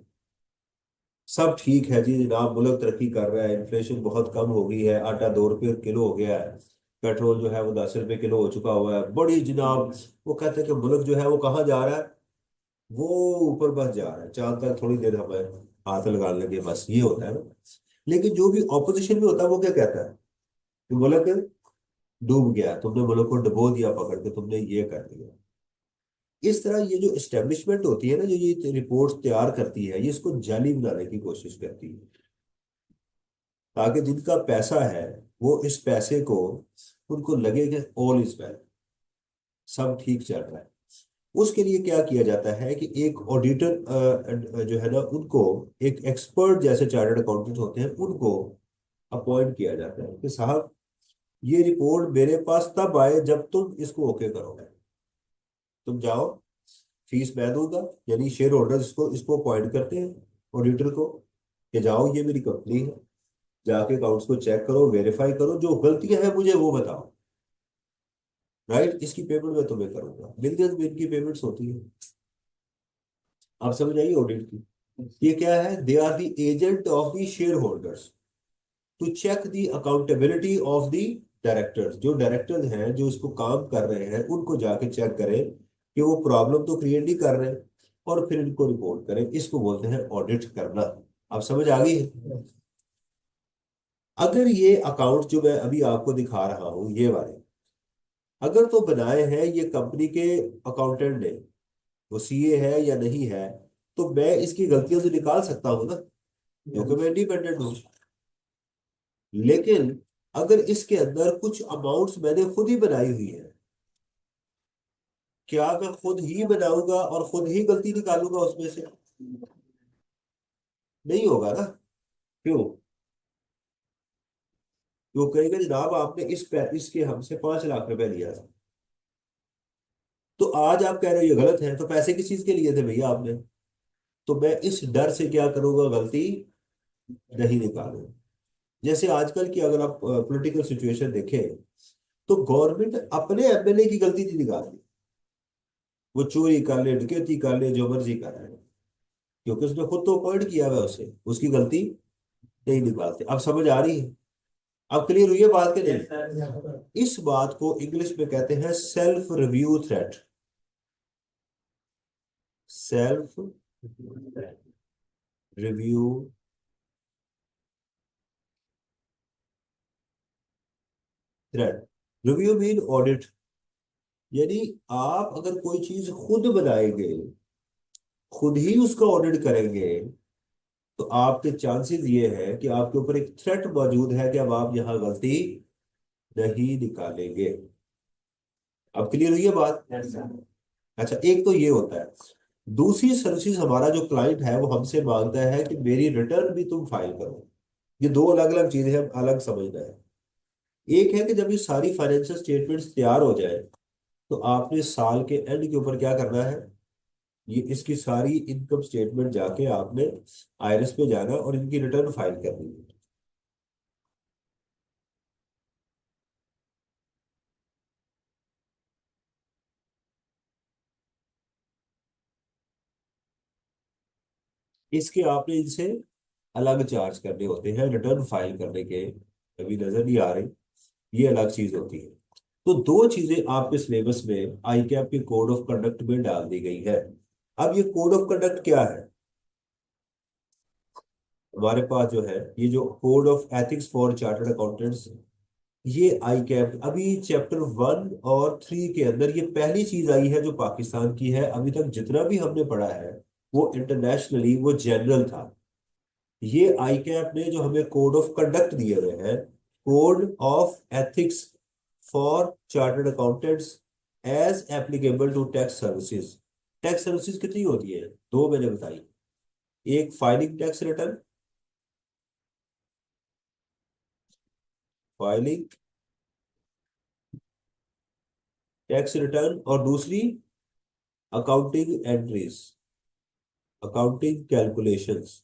Speaker 1: सब ठीक है जी जनाब, मुल्क तरक्की कर रहा है, इन्फ्लेशन बहुत कम हो गई है, आटा 2 रुपये किलो हो गया है, पेट्रोल जो है वो 10 रुपये किलो हो चुका हुआ है, बड़ी जनाब। वो कहते हैं कि मुल्क जो है वो कहाँ जा रहा है, वो ऊपर बस जा रहा है, चांद तक थोड़ी देर हमें हाथ लगाने लगे, बस ये होता है ना। लेकिन जो भी ऑपोजिशन में होता है वो क्या कहता है कि मुल्क डूब गया, तुमने मुल्क को डुबो दिया पकड़ के, तुमने ये कर दिया। इस तरह ये जो एस्टेब्लिशमेंट होती है ना, जो ये रिपोर्ट्स तैयार करती है, ये इसको जाली बनाने की कोशिश करती है, ताकि जिनका पैसा है वो इस पैसे को, उनको लगे कि ऑल इज वेल, सब ठीक चल रहा है। उसके लिए क्या किया जाता है कि एक ऑडिटर जो है ना, उनको एक एक्सपर्ट जैसे चार्टर्ड अकाउंटेंट होते हैं, उनको अपॉइंट किया जाता है कि साहब ये रिपोर्ट मेरे पास तब आए जब तुम इसको ओके करोगे। तुम जाओ, फीस मैं दूंगा, यानी शेयर होल्डर्स इसको इसको अपॉइंट करते हैं ऑडिटर को, कि जाओ ये मेरी कंपनी है, जाके अकाउंट्स को चेक करो, वेरीफाई करो, जो गलतियां हैं मुझे वो बताओ, राइट, इसकी पेमेंट मैं तुम्हें करूंगा। मिलियंस में इनकी पेमेंट्स होती है। आप समझ आइए ऑडिट की, ये क्या है, they are the agent of the shareholders to check the accountability of the directors. जो डायरेक्टर्स हैं जो इसको काम कर रहे हैं, उनको जाके चेक करें कि वो प्रॉब्लम तो क्रिएट नहीं कर रहे, और फिर इनको रिपोर्ट करें। इसको बोलते हैं ऑडिट करना। आप समझ आ गई है? अगर ये अकाउंट जो मैं अभी आपको दिखा रहा हूं, ये वाले, अगर तो बनाए हैं ये कंपनी के अकाउंटेंट ने, वो सीए है या नहीं है, तो मैं इसकी गलतियां तो निकाल सकता हूं ना, क्योंकि मैं इंडिपेंडेंट हूँ। लेकिन अगर इसके अंदर कुछ अमाउंट्स मैंने खुद ही बनाई हुई है, क्या मैं खुद ही बनाऊंगा और खुद ही गलती निकालूंगा उसमें से? नहीं होगा ना। क्यों? वो कहेगा जनाब आपने इसके हमसे 5 लाख रुपए लिया था, तो आज आप कह रहे हो ये गलत है, तो पैसे किस चीज के लिए थे भैया आपने? तो मैं इस डर से क्या करूंगा, गलती नहीं निकालूंगा। जैसे आजकल की अगर आप पॉलिटिकल सिचुएशन देखें, तो गवर्नमेंट अपने एमएलए की गलती नहीं निकालती, वो चोरी कर ले, डकैती कर ले, जो मर्जी कर ले, क्योंकि उसने खुद तो अपॉइंट किया हुआ है उसे, उसकी गलती नहीं निकालते। अब समझ आ रही है? अब क्लियर हुई है बात के नहीं? इस बात को इंग्लिश में कहते हैं self review threat. Self review threat. Review mean audit. यानी आप अगर कोई चीज खुद बनाएंगे, खुद ही उसका ऑडिट करेंगे, तो आपके चांसेस ये है कि आपके ऊपर एक थ्रेट मौजूद है कि अब आप यहां गलती नहीं निकालेंगे। अब क्लियर हुई है बात? अच्छा, एक तो ये होता है। दूसरी सर्विसेज, हमारा जो क्लाइंट है वो हमसे मांगता है कि मेरी रिटर्न भी तुम फाइल करो। ये दो अलग अलग चीजें हम अलग समझना है। एक है कि जब ये सारी फाइनेंशियल स्टेटमेंट्स तैयार हो जाए, तो आपने साल के एंड के ऊपर क्या करना है, ये इसकी सारी इनकम स्टेटमेंट जाके आपने आईआरएस पे जाना और इनकी रिटर्न फाइल करनी है। इसके आपने इनसे अलग चार्ज करने होते हैं रिटर्न फाइल करने के। अभी नजर नहीं आ रही, ये अलग चीज होती है। तो दो चीजें आपके सिलेबस में आई कैप के कोड ऑफ कंडक्ट में डाल दी गई है। अब ये कोड ऑफ कंडक्ट क्या है? हमारे पास जो है, ये जो code of ethics for chartered accountants, ये आई कैप अभी चैप्टर 1 और 3 के अंदर ये पहली चीज आई है जो पाकिस्तान की है। अभी तक जितना भी हमने पढ़ा है, वो इंटरनेशनली वो जनरल था। ये आई कैप ने जो हमें कोड ऑफ कंडक्ट दिए हुए हैं, code of ethics for chartered accountants as applicable to tax services. Tax services कितनी होती है? दो मैंने बताई। एक filing tax return, filing tax return, और दूसरी अकाउंटिंग एंट्रीज, अकाउंटिंग कैलकुलेशंस।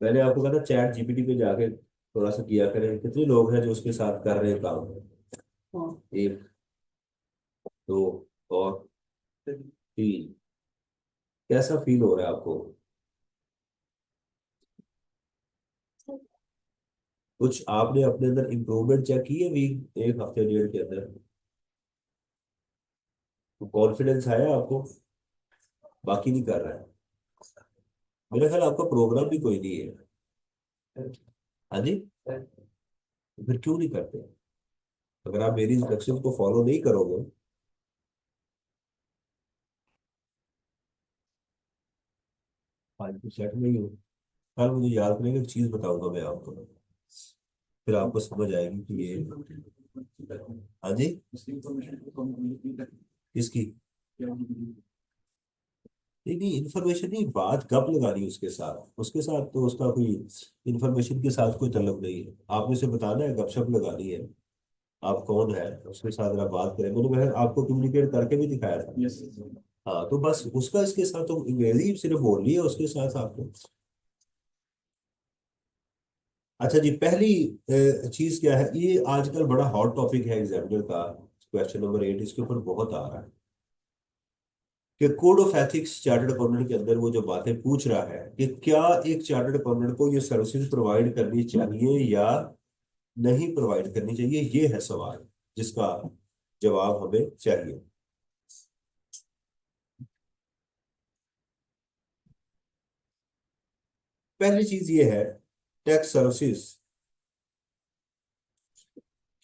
Speaker 1: मैंने आपको कहा था चैट जीपीटी पे जाके थोड़ा सा किया करें। कितने लोग हैं जो उसके साथ कर रहे हैं काम? हाँ। एक, दो, और तीन। कैसा फील हो रहा है आपको? कुछ आपने अपने अंदर इम्प्रूवमेंट चेक की है वीक, एक हफ्ते डेढ़ के अंदर? कॉन्फिडेंस आया आपको? बाकी नहीं कर रहा है? मेरा ख्याल आपका प्रोग्राम भी कोई नहीं है। हाँ जी। तो फिर क्यों नहीं करते? अगर आप मेरी इंस्ट्रक्शन को फॉलो नहीं करोगे। आज तो सेट नहीं हो। कल मुझे याद करेंगे, एक चीज बताऊंगा मैं आपको, फिर आपको समझ आएगी कि ये। हाँ जी।
Speaker 2: इसकी इंफॉर्मेशन को कम
Speaker 1: इसकी नहीं नहीं, इन्फॉर्मेशन नहीं, बात कब लगानी उसके साथ? उसके साथ तो उसका कोई इन्फॉर्मेशन के साथ कोई तलब नहीं है। आपने उसे बताना है, गपशप लगानी है। आप कौन है उसके साथ जरा बात करें। मैं आपको कम्युनिकेट करके भी दिखाया था।
Speaker 2: यस।
Speaker 1: हाँ, तो बस उसका इसके साथ तो अंग्रेजी सिर्फ बोल रही है उसके साथ आपको। अच्छा जी, पहली चीज क्या है, ये आजकल बड़ा हॉट टॉपिक है एग्जामिनर का। क्वेश्चन नंबर 8 इसके ऊपर बहुत आ रहा है कि code of ethics chartered accountant के अंदर वो जो बातें पूछ रहा है कि क्या एक चार्टर्ड अकाउंटेंट को ये सर्विसेज प्रोवाइड करनी चाहिए या नहीं प्रोवाइड करनी चाहिए। ये है सवाल जिसका जवाब हमें चाहिए। पहली चीज ये है, टैक्स सर्विसेज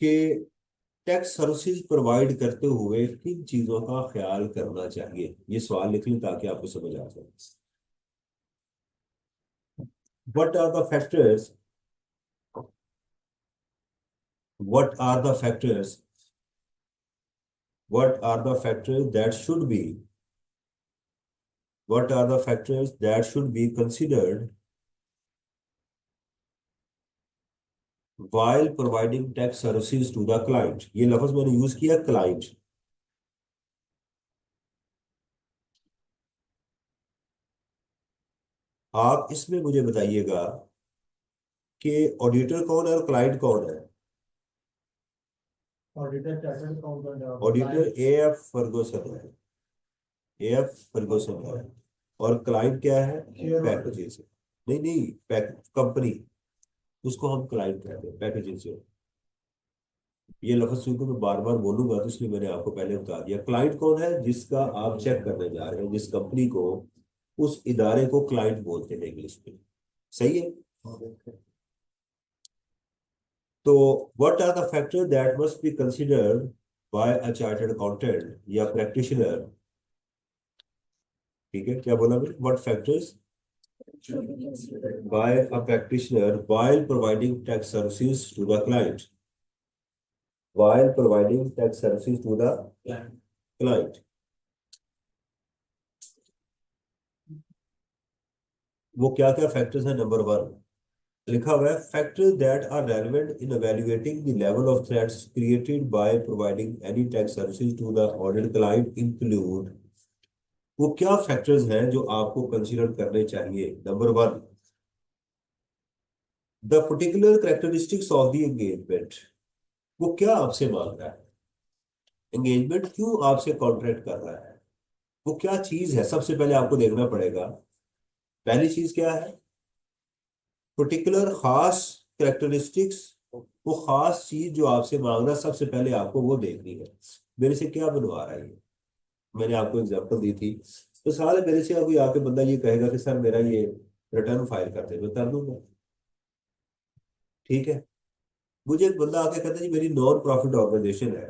Speaker 1: के टैक्स सर्विसेज प्रोवाइड करते हुए किन चीजों का ख्याल करना चाहिए। ये सवाल लिख लें ताकि आपको समझ आ जाए। What are the factors, what are the factors, what are the factors that should be, what are the factors that should be considered while providing tax services to the client। ये लफ्ज मैंने यूज किया client. आप इसमें मुझे बताइएगा कि auditor कौन है और क्लाइंट कौन है।
Speaker 2: Auditor chartered accountant
Speaker 1: auditor A F Ferguson है, ए एफ फर्गूसन है। और क्लाइंट क्या है? पैकेजेस। नहीं नहीं, पैक कंपनी, उसको हम क्लाइंट कहते हैं, पैकेजेस। ये लफ्ज चूंकि मैं बार बार बोलूंगा तो इसलिए मैंने आपको पहले बता दिया। क्लाइंट कौन है? जिसका आप चेक करने जा रहे हैं, जिस कंपनी को, उस इदारे को क्लाइंट बोलते हैं इंग्लिश में। सही है। तो what are the factor that must be considered by a chartered accountant या प्रैक्टिशनर। ठीक है, क्या बोला मैं? What factors by a practitioner while providing tax services to the client, while providing tax services to the client। वो क्या क्या factors हैं? नंबर 1 लिखा हुआ है, factor that are relevant in evaluating the level of threats created by providing any tax services to the audit client include। वो क्या factors हैं जो आपको कंसीडर करने चाहिए? Number 1, the particular characteristics of the engagement. वो क्या आपसे मांग रहा है? एंगेजमेंट क्यों आपसे कॉन्ट्रैक्ट कर रहा है? वो क्या चीज है? सबसे पहले आपको देखना पड़ेगा। पहली चीज क्या है? पर्टिकुलर खास करेक्टरिस्टिक्स। वो खास चीज जो आपसे मांग रहा है, सबसे पहले आपको वो देखनी है। मेरे से क्या बनवा रहा है ये? मैंने आपको एग्जांपल दी थी। तो साले मेरे से अभी आके बंदा ये कहेगा कि सर मेरा ये रिटर्न फाइल करते, मैं कर दूंगा। ठीक है। मुझे एक बंदा आके कहता है जी मेरी नॉन प्रॉफिट ऑर्गेनाइजेशन है,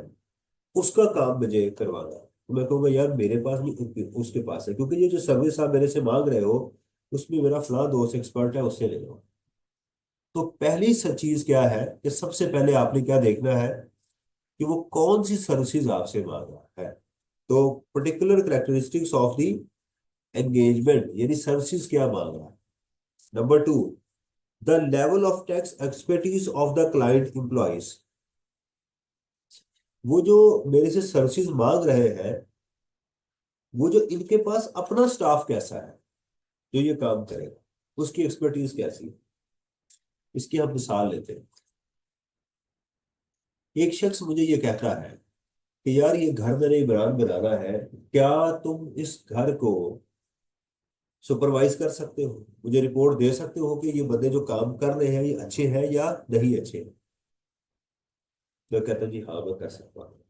Speaker 1: उसका काम मुझे करवाना है, तो मैं कहूँगा यार मेरे पास नहीं, उसके पास है, क्योंकि ये जो सर्विस आप मेरे से मांग रहे हो उसमें मेरा फलां दोस्त एक्सपर्ट है, उससे ले लो। तो पहली चीज क्या है कि सबसे पहले आपने क्या देखना है कि वो कौन सी सर्विसेज आपसे मांग रहा है। तो particular characteristics of the engagement, यानी सर्विसेज क्या मांग रहा है। Number two, the level of tax expertise of the client employees, वो जो मेरे से सर्विसेज मांग रहे हैं, वो जो इनके पास अपना स्टाफ कैसा है जो ये काम करेगा, उसकी एक्सपर्टीज कैसी है। इसकी हम मिसाल लेते हैं। एक शख्स मुझे ये कहता है कि यार ये घर मैंने इमरान बनाना है, क्या तुम इस घर को सुपरवाइज कर सकते हो, मुझे रिपोर्ट दे सकते हो कि ये बंदे जो काम कर रहे हैं ये अच्छे हैं या नहीं अच्छे। मैं कहता जी हाँ मैं कर सकता हूँ।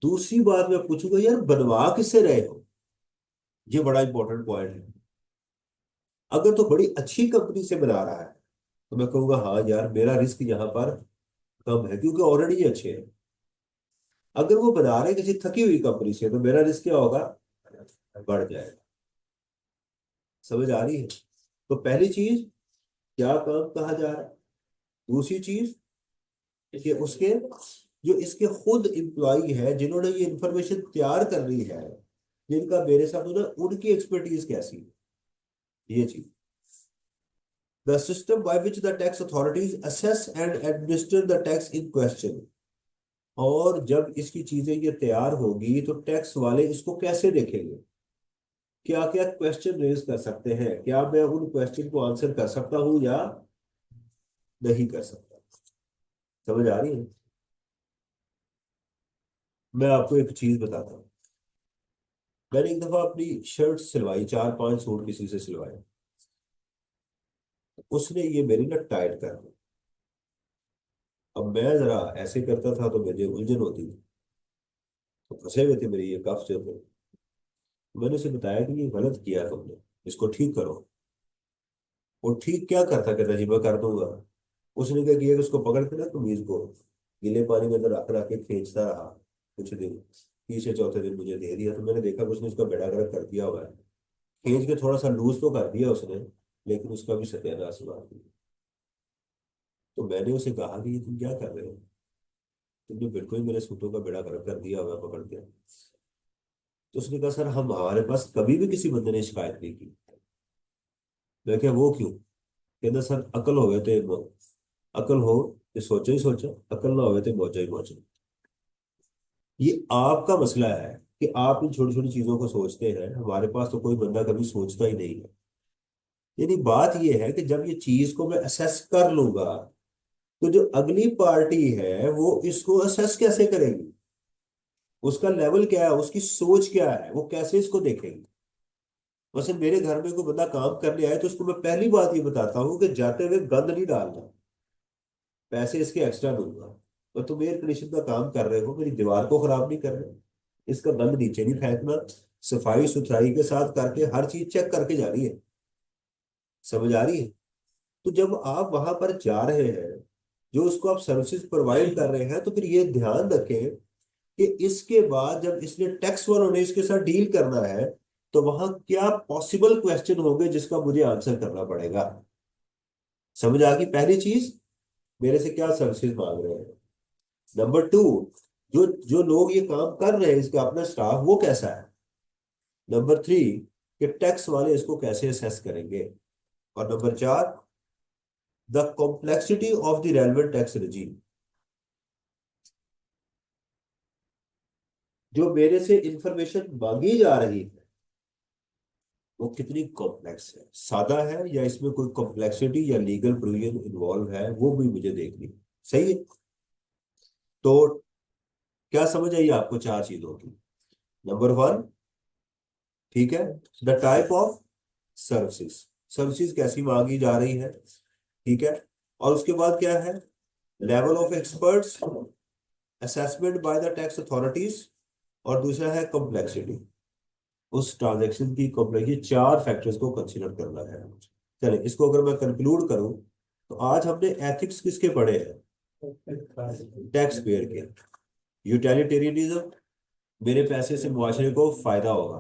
Speaker 1: दूसरी बात मैं पूछूंगा यार बनवा किससे रहे हो, ये बड़ा इंपॉर्टेंट पॉइंट है। अगर तो बड़ी अच्छी कंपनी से बना रहा है तो मैं कहूंगा हाँ यार मेरा रिस्क यहाँ पर कम है, क्योंकि ऑलरेडी ये अच्छे हैं। अगर वो बना रहे किसी थकी हुई कंपनी से तो मेरा रिस्क क्या होगा, बढ़ जाएगा। समझ आ रही है। तो पहली चीज, क्या काम कहा जा रहा है। दूसरी चीज कि उसके जो इसके खुद एम्प्लॉय है जिन्होंने ये इंफॉर्मेशन तैयार करनी है, जिनका मेरे साथ होना, उनकी एक्सपर्टीज कैसी है, ये चीज। The system by which the tax authorities assess and administer the tax in question, और जब इसकी चीजें ये तैयार होगी तो टैक्स वाले इसको कैसे देखेंगे, क्या क्या क्वेश्चन रेज कर सकते हैं, क्या मैं उन क्वेश्चन को आंसर कर सकता हूं या नहीं कर सकता। समझ आ रही है। मैं आपको एक चीज बताता हूँ। मैंने एक दफा अपनी शर्ट सिलवाई, 4-5 सूट किसी से सिलवाए, उसने ये मेरी ना टाइट कर दी। अब मैं जरा ऐसे करता था तो मुझे उलझन होती थी, तो फंसे हुए थे मेरे ये कफ जो थे। मैंने उसे बताया कि ये गलत किया तुमने, इसको ठीक करो। वो ठीक क्या करता, कहता जी मैं कर दूंगा। उसने क्या किया कि उसको पकड़ के ना कमीज को गीले पानी में अंदर रख रख के खींचता रहा कुछ दिन। तीसरे चौथे दिन मुझे दे दिया तो मैंने देखा कि उसने उसका बेड़ा गर्क कर दिया हुआ है। खींच के थोड़ा सा लूज तो कर दिया उसने, लेकिन उसका भी सत्यानाश हुआ। तो मैंने उसे कहा कि ये तुम क्या कर रहे हो, तुमने बिल्कुल ही मेरे सूटों का बेड़ा गर्क कर दिया हुआ है पकड़ के। तो उसने कहा सर हम हमारे पास कभी भी किसी बंदे ने शिकायत नहीं की। मैं क्या वो क्यों, कहता सर अकल हो गए थे, अकल हो तो सोचो ही सोचो, अकल ना हो तो मौजो ही मौजो। ये आपका मसला है कि आप इन छोटी छोटी चीजों को सोचते हैं, हमारे पास तो कोई बंदा कभी सोचता ही नहीं है। यानी बात ये है कि जब ये चीज को मैं असेस कर लूंगा तो जो अगली पार्टी है वो इसको असेस कैसे करेगी, उसका लेवल क्या है, उसकी सोच क्या है, वो कैसे इसको देखेगी। वैसे मेरे घर में कोई बंदा काम करने आए तो उसको मैं पहली बात ये बताता हूँ कि जाते हुए गंद नहीं डालना, पैसे इसके एक्स्ट्रा दूंगा। और तुम एयर कंडीशन का काम कर रहे हो, मेरी दीवार को खराब नहीं कर रहे, इसका गंद नीचे नहीं फेंकना, सफाई सुथराई के साथ करके हर चीज चेक करके जानी है। समझ आ रही है। तो जब आप वहां पर जा रहे हैं, जो उसको आप सर्विसेज प्रोवाइड कर रहे हैं, तो फिर ये ध्यान रखें कि इसके बाद जब इसने टैक्स वालों ने इसके साथ डील करना है तो वहां क्या पॉसिबल क्वेश्चन होंगे जिसका मुझे आंसर करना पड़ेगा। समझ आ गई पहली चीज, मेरे से क्या सर्विसेज मांग रहे हैं। नंबर टू, जो जो लोग ये काम कर रहे हैं इसका अपना स्टाफ वो कैसा है। नंबर थ्री, कि टैक्स वाले इसको कैसे असेस करेंगे। और नंबर चार, the complexity of the relevant tax regime, जो मेरे से इंफॉर्मेशन मांगी जा रही है वो कितनी कॉम्प्लेक्स है, सादा है या इसमें कोई कॉम्प्लेक्सिटी या लीगल प्रोविजन इन्वॉल्व है, वो भी मुझे देखनी है। सही है। तो क्या समझ आई आपको चार चीजों की। नंबर वन, ठीक है, the type of services, services कैसी मांगी जा रही है, ठीक है। और उसके बाद क्या है, level of experts, assessment by the tax authorities, और दूसरा है कॉम्प्लेक्सिटी, उस ट्रांजैक्शन की कॉम्प्लेक्स। ये चार फैक्टर्स को कंसीडर करना है। चलिए इसको अगर मैं कंक्लूड करूं तो आज हमने एथिक्स किसके पढ़े हैं, टैक्स पेयर के। यूटिलिटेरियनिज्म, मेरे पैसे से मुआशरे को फायदा होगा,